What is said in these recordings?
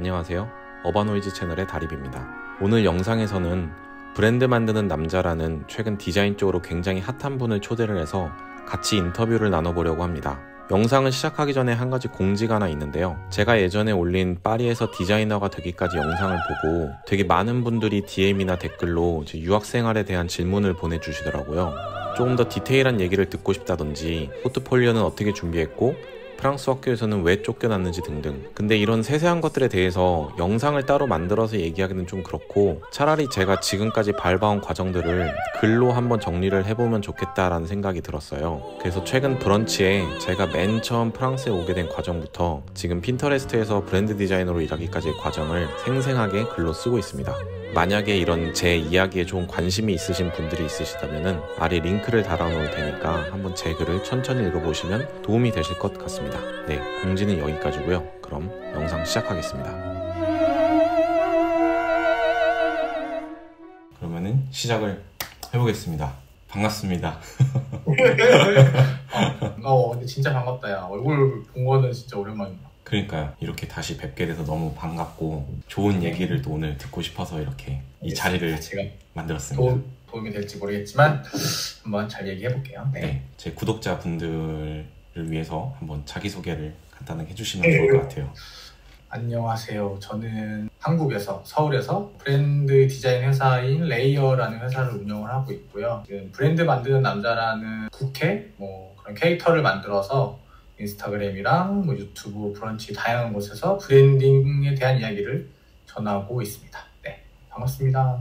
안녕하세요. 어바노이즈 채널의 다립입니다. 오늘 영상에서는 브랜드 만드는 남자라는 최근 디자인 쪽으로 굉장히 핫한 분을 초대를 해서 같이 인터뷰를 나눠보려고 합니다. 영상을 시작하기 전에 한 가지 공지가 하나 있는데요. 제가 예전에 올린 파리에서 디자이너가 되기까지 영상을 보고 되게 많은 분들이 DM이나 댓글로 제 유학생활에 대한 질문을 보내주시더라고요. 조금 더 디테일한 얘기를 듣고 싶다든지 포트폴리오는 어떻게 준비했고 프랑스 학교에서는 왜 쫓겨났는지 등등. 근데 이런 세세한 것들에 대해서 영상을 따로 만들어서 얘기하기는 좀 그렇고 차라리 제가 지금까지 밟아온 과정들을 글로 한번 정리를 해보면 좋겠다라는 생각이 들었어요. 그래서 최근 브런치에 제가 맨 처음 프랑스에 오게 된 과정부터 지금 핀터레스트에서 브랜드 디자이너로 일하기까지의 과정을 생생하게 글로 쓰고 있습니다. 만약에 이런 제 이야기에 좀 관심이 있으신 분들이 있으시다면 아래 링크를 달아놓을 테니까 한번 제 글을 천천히 읽어보시면 도움이 되실 것 같습니다. 네, 공지는 여기까지고요. 그럼 영상 시작하겠습니다. 그러면은 시작을 해보겠습니다. 반갑습니다. 근데 진짜 반갑다. 야, 얼굴 본 거는 진짜 오랜만이다. 그러니까요. 이렇게 다시 뵙게 돼서 너무 반갑고 좋은 얘기를 또 오늘 듣고 싶어서 이렇게 이 자리를 제가 만들었습니다. 도움이 될지 모르겠지만 한번 잘 얘기해볼게요. 네, 제 구독자분들을 위해서 한번 자기소개를 간단하게 해주시면 좋을 것 같아요. 안녕하세요. 저는 한국에서 서울에서 브랜드 디자인 회사인 레이어라는 회사를 운영을 하고 있고요. 지금 브랜드 만드는 남자라는 국회 그런 캐릭터를 만들어서 인스타그램이랑 유튜브, 브런치 다양한 곳에서 브랜딩에 대한 이야기를 전하고 있습니다. 네, 반갑습니다.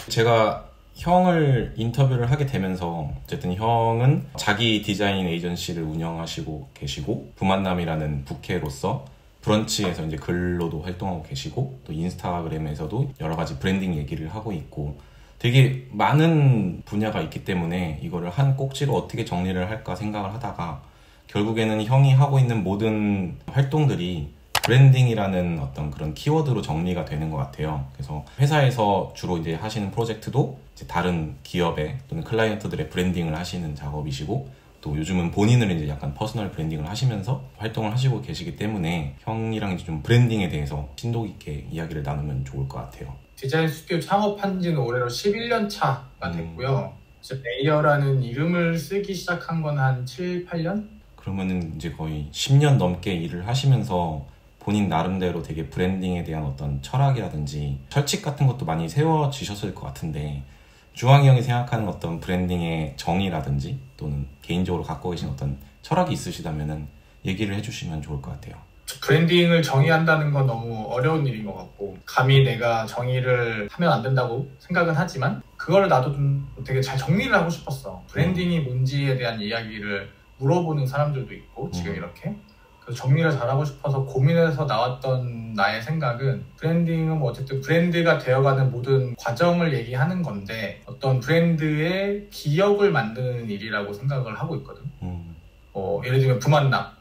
제가 형을 인터뷰를 하게 되면서 어쨌든 형은 자기 디자인 에이전시를 운영하시고 계시고 부만남이라는 부캐로서 브런치에서 이제 글로도 활동하고 계시고 또 인스타그램에서도 여러 가지 브랜딩 얘기를 하고 있고 되게 많은 분야가 있기 때문에 이거를 한 꼭지로 어떻게 정리를 할까 생각을 하다가 결국에는 형이 하고 있는 모든 활동들이 브랜딩이라는 어떤 그런 키워드로 정리가 되는 것 같아요. 그래서 회사에서 주로 이제 하시는 프로젝트도 이제 다른 기업의 또는 클라이언트들의 브랜딩을 하시는 작업이시고 또 요즘은 본인을 이제 약간 퍼스널 브랜딩을 하시면서 활동을 하시고 계시기 때문에 형이랑 이제 좀 브랜딩에 대해서 심도 있게 이야기를 나누면 좋을 것 같아요. 디자인 스튜디오 창업한 지는 올해로 11년 차가 됐고요. 레이어라는 이름을 쓰기 시작한 건 한 7, 8년? 그러면은 이제 거의 10년 넘게 일을 하시면서 본인 나름대로 되게 브랜딩에 대한 어떤 철학이라든지 철칙 같은 것도 많이 세워지셨을 것 같은데 주황이 형이 생각하는 어떤 브랜딩의 정의라든지 또는 개인적으로 갖고 계신 어떤 철학이 있으시다면은 얘기를 해주시면 좋을 것 같아요. 브랜딩을 정의한다는 건 너무 어려운 일인 것 같고 감히 내가 정의를 하면 안 된다고 생각은 하지만 그거를 나도 좀 되게 잘 정리를 하고 싶었어. 브랜딩이 뭔지에 대한 이야기를 물어보는 사람들도 있고 지금 이렇게 그래서 정리를 잘하고 싶어서 고민해서 나왔던 나의 생각은 브랜딩은 어쨌든 브랜드가 되어가는 모든 과정을 얘기하는 건데 어떤 브랜드의 기억을 만드는 일이라고 생각을 하고 있거든. 예를 들면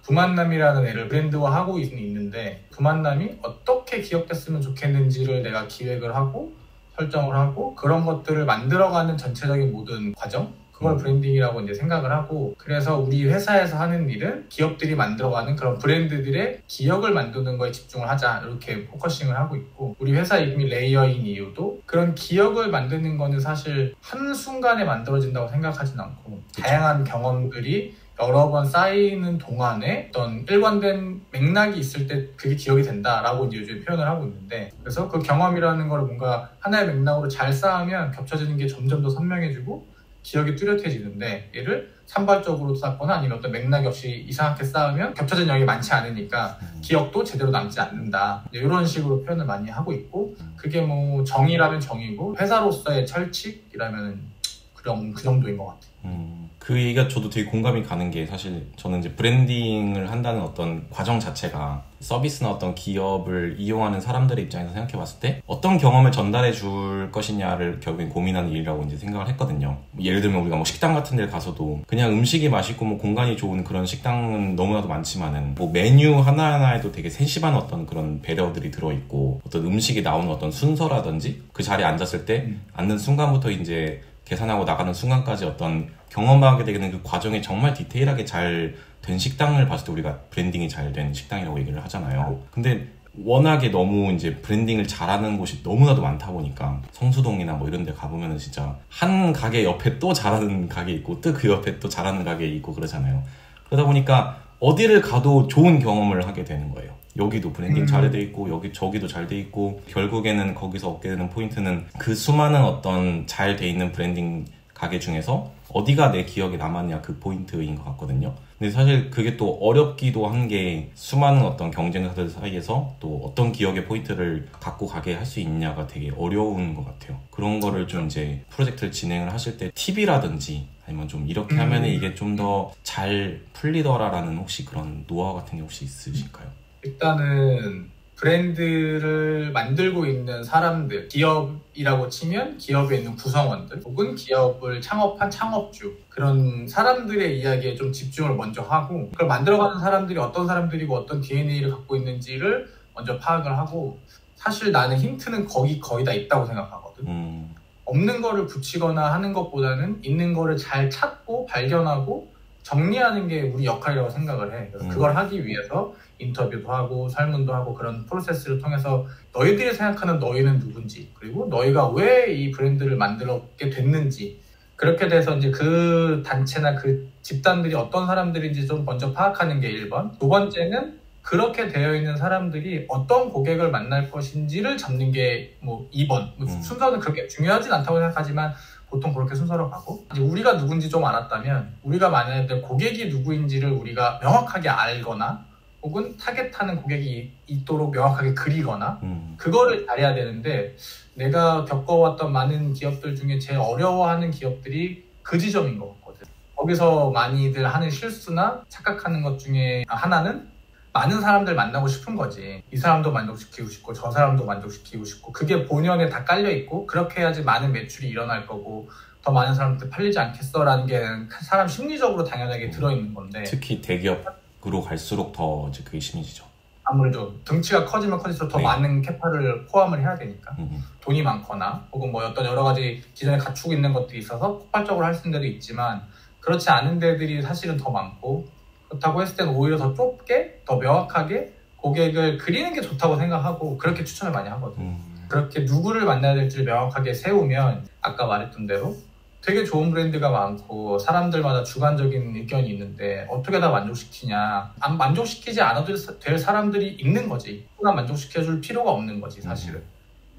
부만남이라는 애를 브랜드화하고 있는데 부만남이 어떻게 기억됐으면 좋겠는지를 내가 기획을 하고 설정을 하고 그런 것들을 만들어가는 전체적인 모든 과정 그걸 브랜딩이라고 이제 생각을 하고 그래서 우리 회사에서 하는 일은 기업들이 만들어가는 그런 브랜드들의 기억을 만드는 거에 집중을 하자 이렇게 포커싱을 하고 있고 우리 회사 이름이 레이어인 이유도 그런 기억을 만드는 거는 사실 한순간에 만들어진다고 생각하진 않고 다양한 경험들이 여러 번 쌓이는 동안에 어떤 일관된 맥락이 있을 때 그게 기억이 된다라고 이제 요즘 표현을 하고 있는데 그래서 그 경험이라는 걸 뭔가 하나의 맥락으로 잘 쌓으면 겹쳐지는 게 점점 더 선명해지고 기억이 뚜렷해지는데 얘를 산발적으로 쌓거나 아니면 어떤 맥락이 없이 이상하게 쌓으면 겹쳐진 영역이 많지 않으니까 기억도 제대로 남지 않는다 이런 식으로 표현을 많이 하고 있고 그게 뭐 정의라면 정의고 회사로서의 철칙이라면 그 정도인 것 같아요. 그 얘기가 저도 되게 공감이 가는 게 사실 저는 이제 브랜딩을 한다는 어떤 과정 자체가 서비스나 어떤 기업을 이용하는 사람들의 입장에서 생각해 봤을 때 어떤 경험을 전달해 줄 것이냐를 결국엔 고민하는 일이라고 이제 생각을 했거든요. 예를 들면 우리가 뭐 식당 같은 데 가서도 그냥 음식이 맛있고 뭐 공간이 좋은 그런 식당은 너무나도 많지만은 뭐 메뉴 하나하나에도 되게 세심한 어떤 그런 배려들이 들어있고 어떤 음식이 나오는 어떤 순서라든지 그 자리에 앉았을 때 앉는 순간부터 이제 계산하고 나가는 순간까지 어떤 경험하게 되는 그 과정이 정말 디테일하게 잘 된 식당을 봤을 때 우리가 브랜딩이 잘 된 식당이라고 얘기를 하잖아요. 근데 워낙에 너무 이제 브랜딩을 잘하는 곳이 너무나도 많다 보니까 성수동이나 뭐 이런 데 가보면은 진짜 한 가게 옆에 또 잘하는 가게 있고 또 그 옆에 또 잘하는 가게 있고 그러잖아요. 그러다 보니까 어디를 가도 좋은 경험을 하게 되는 거예요. 여기도 브랜딩 잘 돼 있고 여기 저기도 잘 돼 있고 결국에는 거기서 얻게 되는 포인트는 그 수많은 어떤 잘 돼 있는 브랜딩 가게 중에서 어디가 내 기억에 남았냐 그 포인트인 것 같거든요. 근데 사실 그게 또 어렵기도 한 게 수많은 어떤 경쟁사들 사이에서 또 어떤 기억의 포인트를 갖고 가게 할 수 있냐가 되게 어려운 것 같아요. 그런 거를 좀 이제 프로젝트를 진행을 하실 때 팁이라든지 아니면 좀 이렇게 하면 이게 좀 더 잘 풀리더라라는 혹시 그런 노하우 같은 게 혹시 있으실까요? 일단은 브랜드를 만들고 있는 사람들, 기업이라고 치면 기업에 있는 구성원들 혹은 기업을 창업한 창업주, 그런 사람들의 이야기에 좀 집중을 먼저 하고, 그걸 만들어가는 사람들이 어떤 사람들이고 어떤 DNA를 갖고 있는지를 먼저 파악을 하고, 사실 나는 힌트는 거의 다 있다고 생각하거든. 없는 거를 붙이거나 하는 것보다는 있는 거를 잘 찾고 발견하고 정리하는 게 우리 역할이라고 생각을 해. 그래서 그걸 하기 위해서 인터뷰도 하고 설문도 하고 그런 프로세스를 통해서 너희들이 생각하는 너희는 누군지, 그리고 너희가 왜 이 브랜드를 만들었게 됐는지, 그렇게 돼서 이제 그 단체나 그 집단들이 어떤 사람들인지 좀 먼저 파악하는 게 1번. 두 번째는 그렇게 되어 있는 사람들이 어떤 고객을 만날 것인지를 잡는 게 뭐 2번. 순서는 그렇게 중요하진 않다고 생각하지만 보통 그렇게 순서로 가고, 이제 우리가 누군지 좀 알았다면 우리가 만나야 될 고객이 누구인지를 우리가 명확하게 알거나 혹은 타겟하는 고객이 있도록 명확하게 그리거나 그거를 잘해야 되는데, 내가 겪어왔던 많은 기업들 중에 제일 어려워하는 기업들이 그 지점인 것 같거든. 거기서 많이들 하는 실수나 착각하는 것 중에 하나는 많은 사람들 만나고 싶은 거지. 이 사람도 만족시키고 싶고 저 사람도 만족시키고 싶고, 그게 본연에 다 깔려있고 그렇게 해야지 많은 매출이 일어날 거고 더 많은 사람한테 팔리지 않겠어라는 게 사람 심리적으로 당연하게 들어있는 건데, 특히 대기업으로 갈수록 더 이제 그게 심해지죠. 아무래도 등치가 커지면 커질수록 더 네. 많은 캐파를 포함을 해야 되니까 돈이 많거나 혹은 뭐 어떤 여러 가지 기존에 갖추고 있는 것들이 있어서 폭발적으로 할 수 있는 데도 있지만, 그렇지 않은 데들이 사실은 더 많고, 그렇다고 했을 때는 오히려 더 좁게 더 명확하게 고객을 그리는 게 좋다고 생각하고 그렇게 추천을 많이 하거든. 그렇게 누구를 만나야 될지를 명확하게 세우면 아까 말했던 대로 되게 좋은 브랜드가 많고 사람들마다 주관적인 의견이 있는데 어떻게 다 만족시키냐, 안 만족시키지 않아도 될 사람들이 있는 거지. 누가 만족시켜줄 필요가 없는 거지 사실은.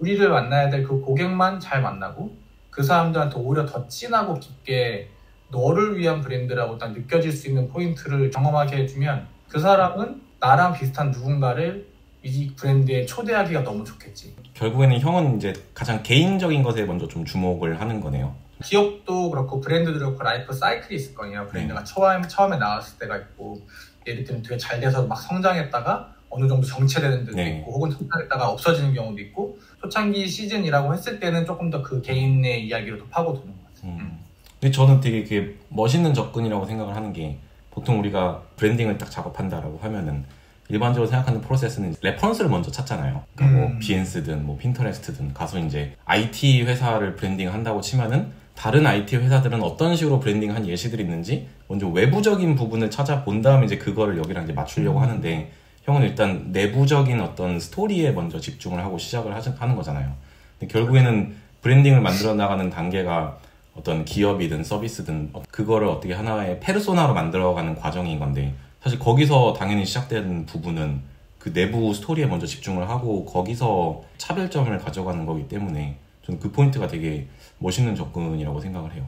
우리를 만나야 될 그 고객만 잘 만나고 그 사람들한테 오히려 더 진하고 깊게 너를 위한 브랜드라고 딱 느껴질 수 있는 포인트를 경험하게 해주면 그 사람은 나랑 비슷한 누군가를 이 브랜드에 초대하기가 너무 좋겠지. 결국에는 형은 이제 가장 개인적인 것에 먼저 좀 주목을 하는 거네요. 기업도 그렇고 브랜드도 그렇고 라이프 사이클이 있을 거예요. 브랜드가 처음에 나왔을 때가 있고, 예를 들면 되게 잘 돼서 막 성장했다가 어느 정도 정체되는 데도 있고, 혹은 성장했다가 없어지는 경우도 있고, 초창기 시즌이라고 했을 때는 조금 더 그 개인의 이야기로 더 파고드는 것 같아요. 근데 저는 되게 그게 멋있는 접근이라고 생각을 하는 게, 보통 우리가 브랜딩을 딱 작업한다라고 하면은 일반적으로 생각하는 프로세스는 레퍼런스를 먼저 찾잖아요. 그러니까 뭐 비엔스든 뭐 핀터레스트든 가서 이제 IT 회사를 브랜딩 한다고 치면은 다른 IT 회사들은 어떤 식으로 브랜딩한 예시들이 있는지 먼저 외부적인 부분을 찾아본 다음에 이제 그거를 여기랑 이제 맞추려고 하는데, 형은 일단 내부적인 어떤 스토리에 먼저 집중을 하고 시작을 하는 거잖아요. 근데 결국에는 브랜딩을 만들어 나가는 단계가 어떤 기업이든 서비스든 그거를 어떻게 하나의 페르소나로 만들어가는 과정인 건데, 사실 거기서 당연히 시작되는 부분은 그 내부 스토리에 먼저 집중을 하고 거기서 차별점을 가져가는 거기 때문에 저는 그 포인트가 되게 멋있는 접근이라고 생각을 해요.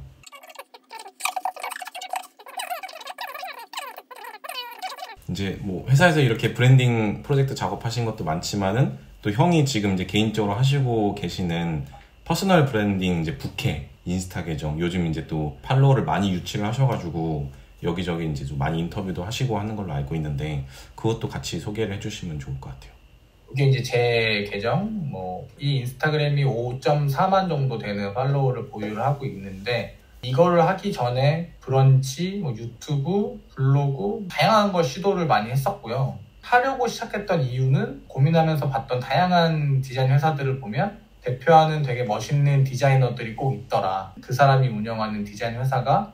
이제 뭐 회사에서 이렇게 브랜딩 프로젝트 작업하신 것도 많지만은 또 형이 지금 이제 개인적으로 하시고 계시는 퍼스널 브랜딩 이제 부캐 인스타 계정, 요즘 이제 또 팔로워를 많이 유치를 하셔가지고 여기저기 이제 좀 많이 인터뷰도 하시고 하는 걸로 알고 있는데, 그것도 같이 소개를 해주시면 좋을 것 같아요. 이게 이제 제 계정, 이 인스타그램이 5.4만 정도 되는 팔로워를 보유를 하고 있는데, 이거를 하기 전에 브런치, 유튜브, 블로그 다양한 걸 시도를 많이 했었고요. 하려고 시작했던 이유는 고민하면서 봤던 다양한 디자인 회사들을 보면 대표하는 되게 멋있는 디자이너들이 꼭 있더라. 그 사람이 운영하는 디자인 회사가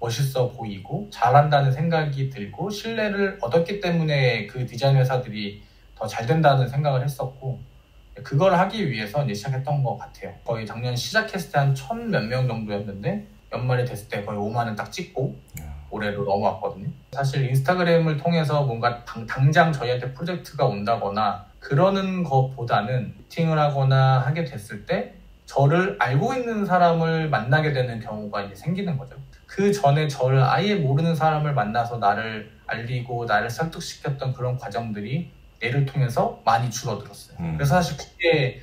멋있어 보이고 잘한다는 생각이 들고 신뢰를 얻었기 때문에 그 디자인 회사들이 더 잘 된다는 생각을 했었고, 그걸 하기 위해서 이제 시작했던 것 같아요. 거의 작년 시작했을 때 한 1,000몇 명 정도였는데 연말에 됐을 때 거의 5만 원 딱 찍고 올해로 넘어왔거든요. 사실 인스타그램을 통해서 뭔가 당장 저희한테 프로젝트가 온다거나 그러는 것보다는 미팅을 하거나 하게 됐을 때 저를 알고 있는 사람을 만나게 되는 경우가 이제 생기는 거죠. 그 전에 저를 아예 모르는 사람을 만나서 나를 알리고 나를 설득시켰던 그런 과정들이 얘를 통해서 많이 줄어들었어요. 그래서 사실 그게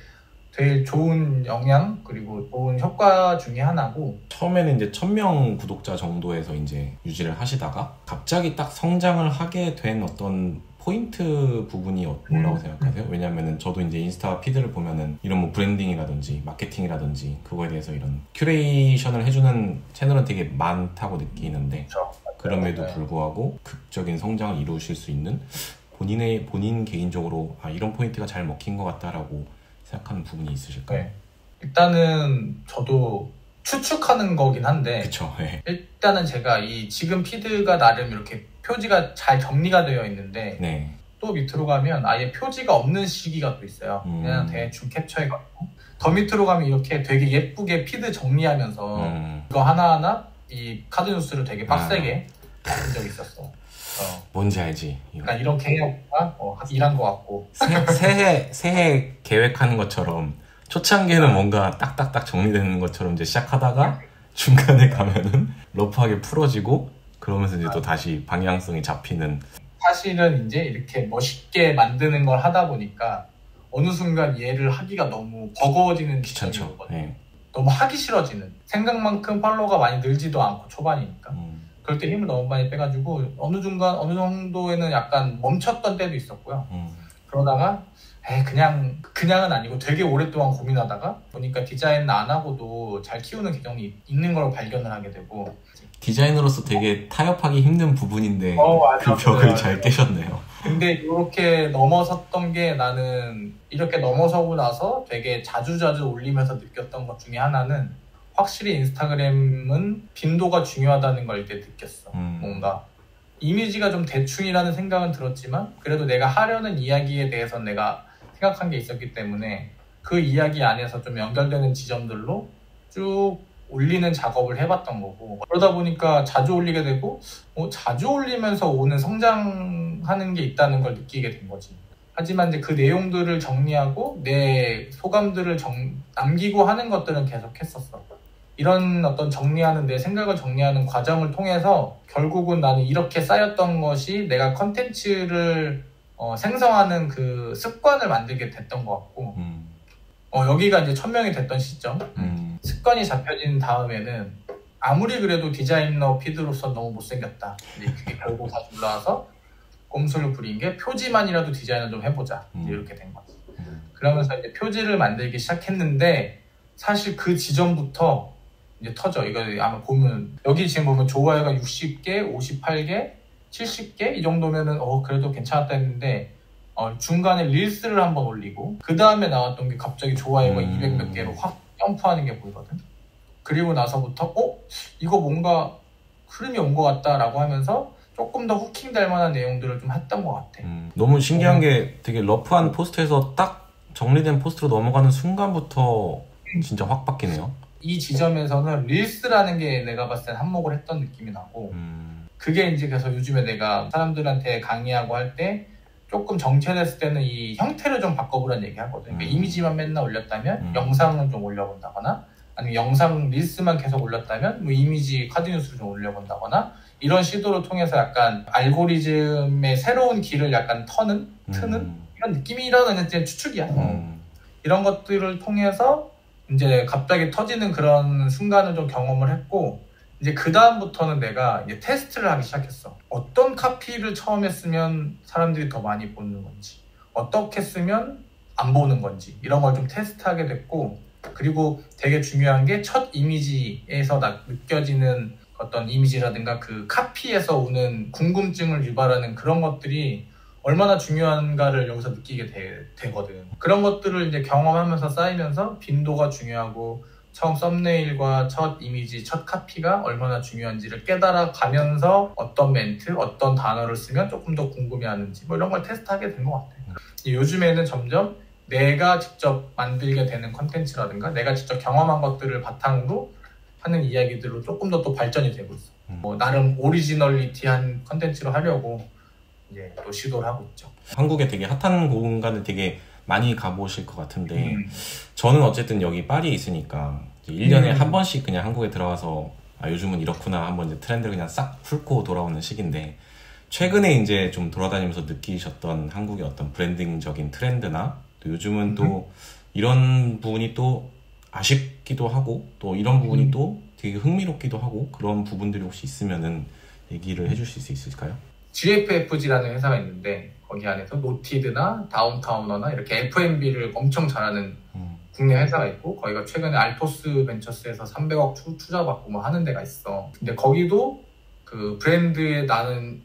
되게 좋은 영향 그리고 좋은 효과 중에 하나고, 처음에는 이제 1,000명 구독자 정도에서 이제 유지를 하시다가 갑자기 딱 성장을 하게 된 어떤 포인트 부분이 뭐라고 생각하세요? 왜냐면은 저도 이제 인스타 피드를 보면은 이런 뭐 브랜딩이라든지 마케팅이라든지 그거에 대해서 이런 큐레이션을 해주는 채널은 되게 많다고 느끼는데, 그렇죠. 그럼에도 불구하고 극적인 성장을 이루실 수 있는 본인 개인적으로 이런 포인트가 잘 먹힌 것 같다라고 생각하는 부분이 있으실까요? 네. 일단은 저도 추측하는 거긴 한데, 그쵸. 네. 일단은 제가 이 지금 피드가 나름 이렇게 표지가 잘 정리가 되어 있는데 네. 또 밑으로 가면 아예 표지가 없는 시기가 또 있어요. 그냥 대충 캡처해갖고 더 밑으로 가면 이렇게 되게 예쁘게 피드 정리하면서 이거 하나하나 이 카드 뉴스를 되게 빡세게 한 적이 있었어. 뭔지 알지? 그러니까 이렇게 해야 일한 것 같고 새해 계획하는 것처럼 초창기에는 뭔가 딱딱딱 정리되는 것처럼 이제 시작하다가 중간에 가면은 러프하게 풀어지고 그러면서 이제 또 다시 방향성이 잡히는. 사실은 이제 이렇게 멋있게 만드는 걸 하다 보니까 어느 순간 얘를 하기가 너무 버거워지는 귀찮죠. 네. 너무 하기 싫어지는, 생각만큼 팔로워가 많이 늘지도 않고 초반이니까 그럴 때 힘을 너무 많이 빼가지고 어느 정도에는 약간 멈췄던 때도 있었고요. 그러다가 그냥은 아니고 되게 오랫동안 고민하다가 보니까 디자인 안 하고도 잘 키우는 계정이 있는 걸 발견을 하게 되고, 디자이너로서 되게 타협하기 힘든 부분인데 맞아, 그 벽을 잘 깨셨네요. 근데 이렇게 넘어섰던 게, 나는 이렇게 넘어서고 나서 되게 자주 올리면서 느꼈던 것 중에 하나는 확실히 인스타그램은 빈도가 중요하다는 걸 이제 느꼈어. 뭔가 이미지가 좀 대충이라는 생각은 들었지만 그래도 내가 하려는 이야기에 대해서 내가 생각한 게 있었기 때문에 그 이야기 안에서 좀 연결되는 지점들로 쭉 올리는 작업을 해봤던 거고, 그러다 보니까 자주 올리게 되고 자주 올리면서 오는 성장하는 게 있다는 걸 느끼게 된 거지. 하지만 이제 그 내용들을 정리하고 내 소감들을 남기고 하는 것들은 계속 했었어. 이런 어떤 정리하는, 내 생각을 정리하는 과정을 통해서 결국은 나는 이렇게 쌓였던 것이 내가 컨텐츠를 생성하는 그 습관을 만들게 됐던 것 같고, 여기가 이제 1,000명이 됐던 시점, 습관이 잡혀진 다음에는 아무리 그래도 디자이너 피드로서 너무 못생겼다, 이제 그게 결국 다시 올라와서 꼼수를 부린 게 표지만이라도 디자인을 좀 해보자, 이렇게 된 거지. 그러면서 이제 표지를 만들기 시작했는데 사실 그 지점부터 이제 터져. 이거 아마 보면 여기 지금 보면 좋아요가 60개, 58개, 70개 이 정도면은 그래도 괜찮았다 했는데 중간에 릴스를 한번 올리고 그 다음에 나왔던 게 갑자기 좋아요가 200 몇 개로 확 점프하는 게 보이거든. 그리고 나서부터 이거 뭔가 흐름이 온 것 같다 라고 하면서 조금 더 후킹 될 만한 내용들을 좀 했던 것 같아. 너무 신기한 게 되게 러프한 포스트에서 딱 정리된 포스트로 넘어가는 순간부터 진짜 확 바뀌네요. 이 지점에서는 릴스라는 게 내가 봤을 땐 한몫을 했던 느낌이 나고, 그게 이제 그래서 요즘에 내가 사람들한테 강의하고 할 때 조금 정체됐을 때는 이 형태를 좀 바꿔보라는 얘기 하거든. 그러니까 이미지만 맨날 올렸다면 영상을 좀 올려본다거나, 아니면 영상 릴스만 계속 올렸다면 뭐 이미지 카드 뉴스를 좀 올려본다거나, 이런 시도를 통해서 약간 알고리즘의 새로운 길을 약간 트는 이런 느낌이라는 이제 추측이야. 이런 것들을 통해서 이제 갑자기 터지는 그런 순간을 좀 경험을 했고, 이제 그 다음부터는 내가 이제 테스트를 하기 시작했어. 어떤 카피를 처음에 쓰면 사람들이 더 많이 보는 건지, 어떻게 쓰면 안 보는 건지, 이런 걸 좀 테스트하게 됐고, 그리고 되게 중요한 게 첫 이미지에서 느껴지는 어떤 이미지라든가 그 카피에서 오는 궁금증을 유발하는 그런 것들이 얼마나 중요한가를 여기서 느끼게 되거든. 그런 것들을 이제 경험하면서 쌓이면서 빈도가 중요하고 처음 썸네일과 첫 이미지, 첫 카피가 얼마나 중요한지를 깨달아 가면서 어떤 멘트, 어떤 단어를 쓰면 조금 더 궁금해하는지 뭐 이런 걸 테스트하게 된 것 같아요. 요즘에는 점점 내가 직접 만들게 되는 콘텐츠라든가 내가 직접 경험한 것들을 바탕으로 하는 이야기들로 조금 더 또 발전이 되고 있어. 뭐 나름 오리지널리티한 콘텐츠로 하려고 이제 또 시도를 하고 있죠. 한국에 되게 핫한 공간을 되게 많이 가보실 것 같은데 저는 어쨌든 여기 파리에 있으니까 1년에 한 번씩 그냥 한국에 들어가서 아, 요즘은 이렇구나 한번 이제 트렌드를 그냥 싹 훑고 돌아오는 시기인데 최근에 이제 좀 돌아다니면서 느끼셨던 한국의 어떤 브랜딩적인 트렌드나 또 요즘은 또 이런 부분이 또 아쉽기도 하고 또 이런 부분이 또 되게 흥미롭기도 하고 그런 부분들이 혹시 있으면은 얘기를 해주실 수 있을까요? GFFG라는 회사가 있는데 거기 안에서 노티드나 다운타우너나 이렇게 F&B를 엄청 잘하는 국내 회사가 있고 거기가 최근에 알토스 벤처스에서 300억 투자받고 뭐 하는 데가 있어. 근데 거기도 그 브랜드에 나는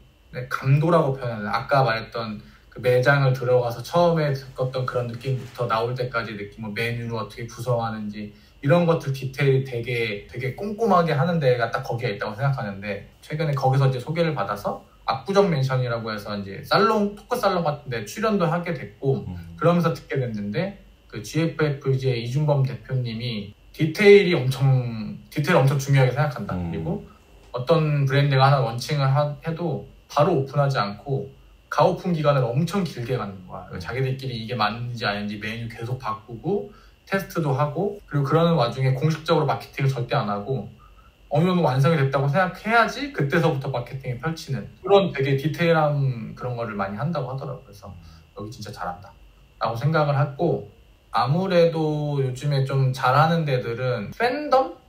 감도라고 표현하는 아까 말했던 그 매장을 들어가서 처음에 겪었던 그런 느낌부터 나올 때까지 느낌, 뭐 메뉴를 어떻게 구성하는지 이런 것들 디테일이 되게 꼼꼼하게 하는 데가 딱 거기에 있다고 생각하는데 최근에 거기서 이제 소개를 받아서 압구정 맨션이라고 해서 이제 토크 살롱 같은데 출연도 하게 됐고 그러면서 듣게 됐는데 그 GFFG의 이준범 대표님이 디테일 엄청 중요하게 생각한다. 그리고 어떤 브랜드가 하나 런칭을 해도 바로 오픈하지 않고 가오픈 기간을 엄청 길게 갖는 거야. 자기들끼리 이게 맞는지 아닌지 메뉴 계속 바꾸고 테스트도 하고 그리고 그러는 와중에 공식적으로 마케팅을 절대 안 하고 어느 정도 완성이 됐다고 생각해야지 그때서부터 마케팅을 펼치는 그런 되게 디테일한 그런 거를 많이 한다고 하더라고요. 그래서 여기 진짜 잘한다 라고 생각을 했고 아무래도 요즘에 좀 잘하는 데들은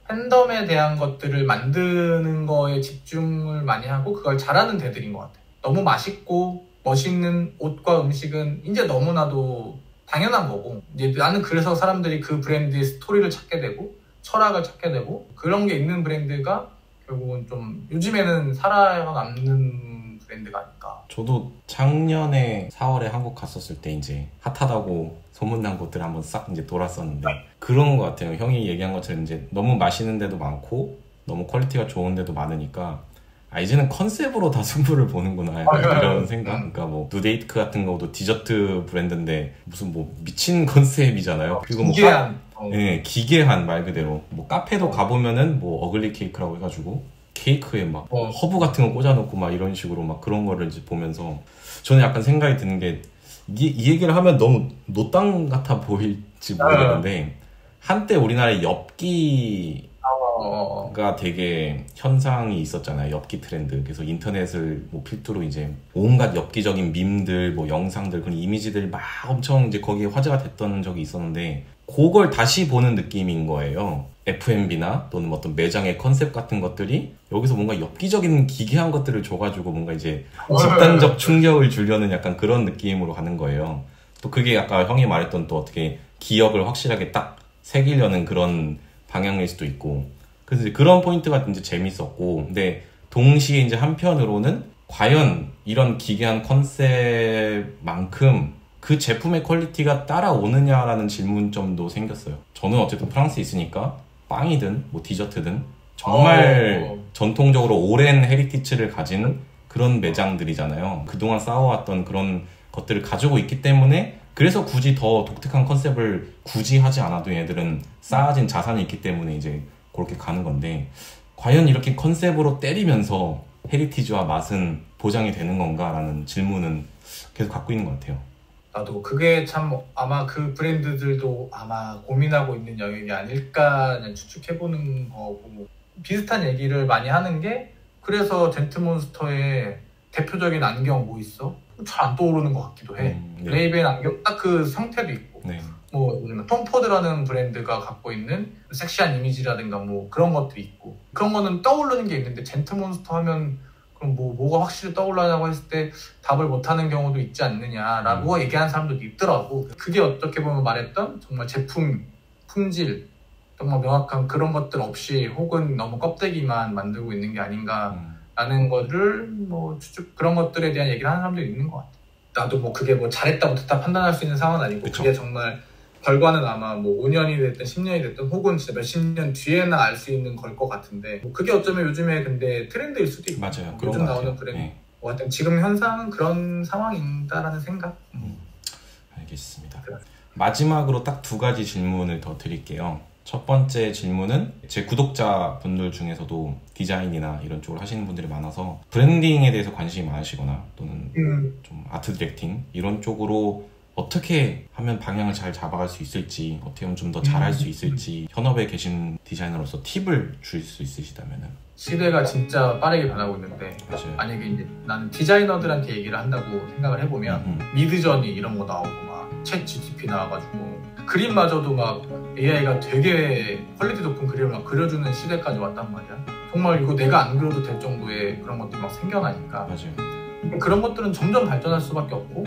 팬덤에 대한 것들을 만드는 거에 집중을 많이 하고 그걸 잘하는 데들인 것 같아요. 너무 맛있고 멋있는 옷과 음식은 이제 너무나도 당연한 거고 이제 나는 그래서 사람들이 그 브랜드의 스토리를 찾게 되고 철학을 찾게 되고 그런 게 있는 브랜드가 결국은 좀 요즘에는 살아남는 브랜드가 아닐까. 저도 작년에 4월에 한국 갔었을 때 이제 핫하다고 소문난 곳들 한번 싹 이제 돌았었는데 그런 것 같아요. 형이 얘기한 것처럼 이제 너무 맛있는 데도 많고 너무 퀄리티가 좋은 데도 많으니까 아 이제는 컨셉으로 다 승부를 보는구나 이런 생각. 그러니까 뭐 누데이트 같은 것도 디저트 브랜드인데 무슨 뭐 미친 컨셉이잖아요. 그리고 뭐 네, 기괴한 말 그대로 뭐 카페도 가보면은 뭐 어글리 케이크라고 해가지고 케이크에 막 허브 같은 거 꽂아놓고 막 이런 식으로 막 그런 거를 이제 보면서 저는 약간 생각이 드는 게 이 얘기를 하면 너무 노땅 같아 보일지 모르겠는데 한때 우리나라에 엽기가 되게 현상이 있었잖아요. 엽기 트렌드. 그래서 인터넷을 뭐 필두로 이제 온갖 엽기적인 밈들, 뭐 영상들, 그런 이미지들 막 엄청 이제 거기에 화제가 됐던 적이 있었는데 그걸 다시 보는 느낌인 거예요. F&B나 또는 어떤 매장의 컨셉 같은 것들이 여기서 뭔가 엽기적인 기괴한 것들을 줘가지고 뭔가 이제 집단적 충격을 주려는 약간 그런 느낌으로 가는 거예요. 또 그게 아까 형이 말했던 또 어떻게 기억을 확실하게 딱 새기려는 그런 방향일 수도 있고 그래서 이제 그런 포인트가 이제 재밌었고 근데 동시에 이제 한편으로는 과연 이런 기괴한 컨셉만큼 그 제품의 퀄리티가 따라오느냐라는 질문점도 생겼어요. 저는 어쨌든 프랑스에 있으니까 빵이든 뭐 디저트든 정말 전통적으로 오랜 헤리티지를 가진 그런 매장들이잖아요. 그동안 쌓아왔던 그런 것들을 가지고 있기 때문에 그래서 굳이 더 독특한 컨셉을 굳이 하지 않아도 얘들은 쌓아진 자산이 있기 때문에 이제 그렇게 가는 건데 과연 이렇게 컨셉으로 때리면서 헤리티지와 맛은 보장이 되는 건가라는 질문은 계속 갖고 있는 것 같아요. 나도 그게 참 아마 그 브랜드들도 아마 고민하고 있는 영역이 아닐까 추측해보는 거고 비슷한 얘기를 많이 하는 게 그래서 젠트몬스터의 대표적인 안경 뭐 있어? 잘 안 떠오르는 것 같기도 해. 네. 레이벤 안경 딱 그 형태도 있고 네. 뭐 톰 포드라는 브랜드가 갖고 있는 섹시한 이미지라든가 뭐 그런 것들이 있고 그런 거는 떠오르는 게 있는데 젠트몬스터 하면 그럼 뭐가 확실히 떠올라냐고 했을 때 답을 못하는 경우도 있지 않느냐라고 얘기하는 사람도 있더라고. 그게 어떻게 보면 말했던 정말 제품, 품질, 정말 명확한 그런 것들 없이 혹은 너무 껍데기만 만들고 있는 게 아닌가라는 거를 뭐 그런 것들에 대한 얘기를 하는 사람도 있는 것 같아. 나도 뭐 그게 뭐 잘했다부터 다 판단할 수 있는 상황은 아니고 그쵸. 그게 정말 결과는 아마 뭐 5년이 됐든 10년이 됐든 혹은 진짜 몇십 년 뒤에나 알 수 있는 걸 것 같은데 뭐 그게 어쩌면 요즘에 근데 트렌드일 수도 있고 맞아요. 요즘 나오는 브랜드 네. 뭐 하여튼 지금 현상은 그런 상황이다라는 생각. 알겠습니다. 그래. 마지막으로 딱 2가지 질문을 더 드릴게요. 첫 번째 질문은 제 구독자분들 중에서도 디자인이나 이런 쪽으로 하시는 분들이 많아서 브랜딩에 대해서 관심이 많으시거나 또는 좀 아트 디렉팅 이런 쪽으로 어떻게 하면 방향을 잘 잡아갈 수 있을지, 어떻게 하면 좀 더 잘할 수 있을지 현업에 계신 디자이너로서 팁을 줄 수 있으시다면은. 시대가 진짜 빠르게 변하고 있는데 맞아요. 만약에 이제 나는 디자이너들한테 얘기를 한다고 생각을 해보면 미드저니 이런 거 나오고 막 챗 GPT 나와가지고 그림마저도 막 AI가 되게 퀄리티 높은 그림을 막 그려주는 시대까지 왔단 말이야. 정말 이거 내가 안 그려도 될 정도의 그런 것들이 막 생겨나니까 맞아요. 그런 것들은 점점 발전할 수밖에 없고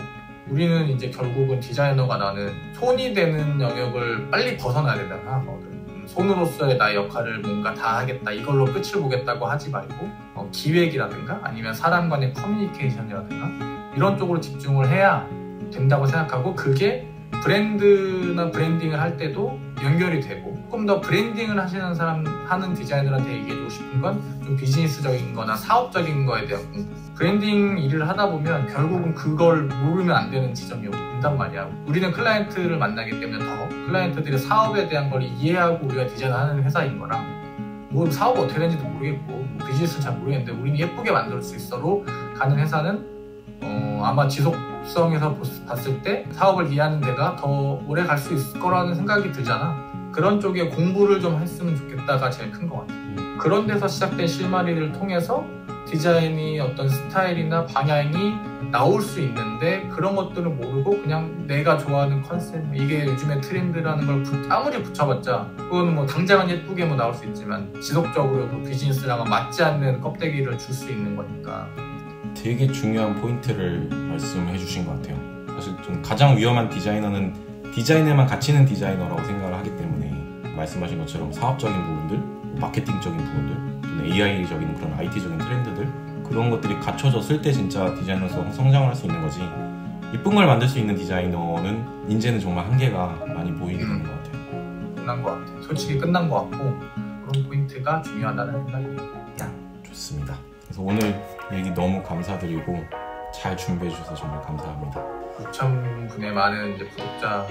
우리는 이제 결국은 디자이너가 나는 손이 되는 영역을 빨리 벗어나야 된다고 생각하거든. 손으로서의 나의 역할을 뭔가 다 하겠다 이걸로 끝을 보겠다고 하지 말고 기획이라든가 아니면 사람 간의 커뮤니케이션이라든가 이런 쪽으로 집중을 해야 된다고 생각하고 그게 브랜드나 브랜딩을 할 때도 연결이 되고 조금 더 브랜딩을 하는 디자이너한테 얘기해주고 싶은 건 좀 비즈니스적인 거나 사업적인 거에 대한 공부. 브랜딩 일을 하다 보면 결국은 그걸 모르면 안 되는 지점이 온단 말이야. 우리는 클라이언트를 만나기 때문에 더 클라이언트들의 사업에 대한 걸 이해하고 우리가 디자인하는 회사인 거랑 뭐 사업 어떻게 되는지도 모르겠고 뭐 비즈니스는 잘 모르겠는데 우리는 예쁘게 만들 수 있어로 가는 회사는 아마 지속성에서 봤을 때 사업을 이해하는 데가 더 오래 갈 수 있을 거라는 생각이 들잖아. 그런 쪽에 공부를 좀 했으면 좋겠다가 제일 큰 것 같아. 그런 데서 시작된 실마리를 통해서 디자인이 어떤 스타일이나 방향이 나올 수 있는데 그런 것들을 모르고 그냥 내가 좋아하는 컨셉 이게 요즘에 트렌드라는 걸 아무리 붙여봤자 그건 뭐 당장은 예쁘게 뭐 나올 수 있지만 지속적으로 그 비즈니스랑은 맞지 않는 껍데기를 줄 수 있는 거니까. 되게 중요한 포인트를 말씀해 주신 것 같아요. 사실 좀 가장 위험한 디자이너는 디자인에만 갇히는 디자이너라고 생각을 하기 때문에 말씀하신 것처럼 사업적인 부분들, 마케팅적인 부분들, 또는 AI적인 그런 IT적인 트렌드들 그런 것들이 갖춰졌을 때 진짜 디자이너로서 성장을 할 수 있는 거지 이쁜 걸 만들 수 있는 디자이너는 이제는 정말 한계가 많이 보이게 되는 것 같아요. 끝난 것 같아요. 솔직히 끝난 것 같고 그런 포인트가 중요하다는 생각입니다. 좋습니다. 그래서 오늘 얘기 너무 감사드리고 잘 준비해 주셔서 정말 감사합니다. 6,000분의 많은 이제 구독자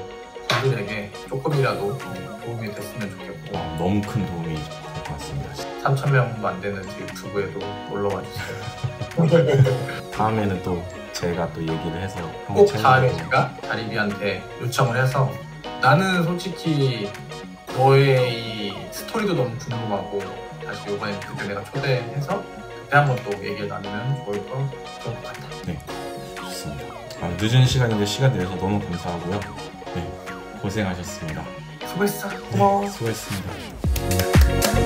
분들에게 조금이라도 도움이 됐으면 좋겠고 너무 큰 도움이 될 것 같습니다. 3,000명도 안 되는 제 유튜브에도 놀러와 주세요. 다음에는 또 제가 또 얘기를 해서 꼭 다음에 제가 다리비한테 요청을 해서 나는 솔직히 너의 이 스토리도 너무 궁금하고 다시 이번에 그때 내가 초대해서 그때 한번 또 얘기를 나누면 좋을 것 같아. 네, 좋습니다. 늦은 시간인데 시간 내셔서 너무 감사하고요. 네, 고생하셨습니다. 수고했어. 고마워. 네, 수고했습니다.